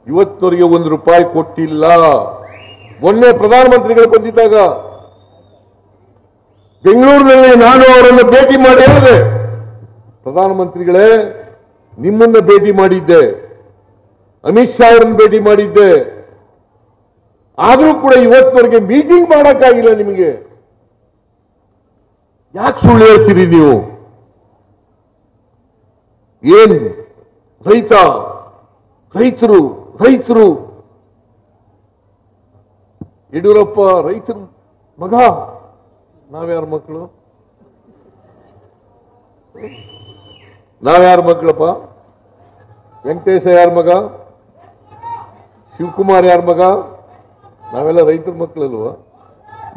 ಇವತ್ತವರೆಗೆ ₹1 ಕೊಟ್ಟಿಲ್ಲ. ಮೊನ್ನೆ ಪ್ರಧಾನಮಂತ್ರಿಗಳು ಬಂದಿದ್ದಾಗ ಬೆಂಗಳೂರಿನಲ್ಲಿ ನಾನು ಅವರನ್ನು ಭೇಟಿ ಮಾಡಿ ಹೇಳಿದೆ, ಪ್ರಧಾನಮಂತ್ರಿಗಳೇ ನಿಮ್ಮನ್ನ ಭೇಟಿ ಮಾಡಿದ್ದೆ, ಅಮಿತ್ ಶಾ ಅವರನ್ನು ಭೇಟಿ ಮಾಡಿದ್ದೆ, ಆದರೂ ಕೂಡ ಇವತ್ತವರೆಗೆ ಮೀಟಿಂಗ್ ಮಾಡಕ್ಕಾಗಿಲ್ಲ. ನಿಮಗೆ ಯಾಕೆ ಸುಳ್ಳು ಹೇಳ್ತೀರಿ ನೀವು? ಏನ್ ರೈತರು ಯಡಿಯೂರಪ್ಪ ರೈತರ ಮಗ, ನಾವ್ಯಾರ ಮಕ್ಕಳು? ನಾವ್ಯಾರ ಮಕ್ಕಳಪ್ಪ? ವೆಂಕಟೇಶ ಯಾರ ಮಗ? ಶಿವಕುಮಾರ್ ಯಾರ ಮಗ? ನಾವೆಲ್ಲ ರೈತರ ಮಕ್ಕಳಲ್ವಾ?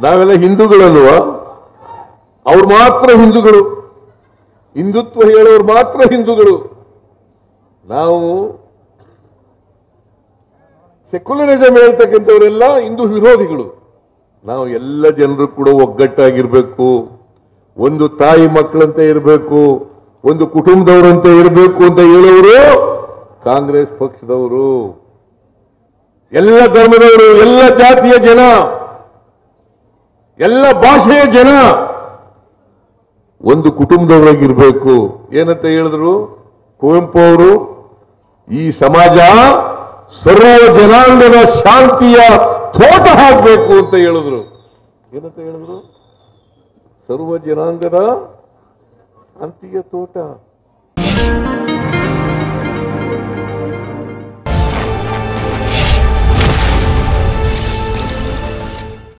ನಾವೆಲ್ಲ ಹಿಂದೂಗಳಲ್ವಾ? ಅವ್ರು ಮಾತ್ರ ಹಿಂದೂಗಳು, ಹಿಂದುತ್ವ ಹೇಳೋರು ಮಾತ್ರ ಹಿಂದೂಗಳು. ನಾವು ಸೆಕ್ಯುಲರಿಸಂ ಹೇಳ್ತಕ್ಕಂಥವರೆಲ್ಲ ಹಿಂದೂ ವಿರೋಧಿಗಳು. ನಾವು ಎಲ್ಲ ಜನರು ಕೂಡ ಒಗ್ಗಟ್ಟಾಗಿರ್ಬೇಕು, ಒಂದು ತಾಯಿ ಮಕ್ಕಳಂತೆ ಇರಬೇಕು, ಒಂದು ಕುಟುಂಬದವರಂತೆ ಇರಬೇಕು ಅಂತ ಹೇಳೋರು ಕಾಂಗ್ರೆಸ್ ಪಕ್ಷದವರು. ಎಲ್ಲ ಧರ್ಮದವರು, ಎಲ್ಲ ಜಾತಿಯ ಜನ, ಎಲ್ಲ ಭಾಷೆಯ ಜನ ಒಂದು ಕುಟುಂಬದವರಾಗಿರ್ಬೇಕು. ಏನಂತ ಹೇಳಿದ್ರು ಕುವೆಂಪು ಅವರು? ಈ ಸಮಾಜ ಸರ್ವ ಜನಾಂಗದ ಶಾಂತಿಯ ತೋಟ ಹಾಕಬೇಕು ಅಂತ ಹೇಳಿದ್ರು. ಏನಂತ ಹೇಳಿದ್ರು? ಸರ್ವ ಜನಾಂಗದ ಶಾಂತಿಯ ತೋಟ.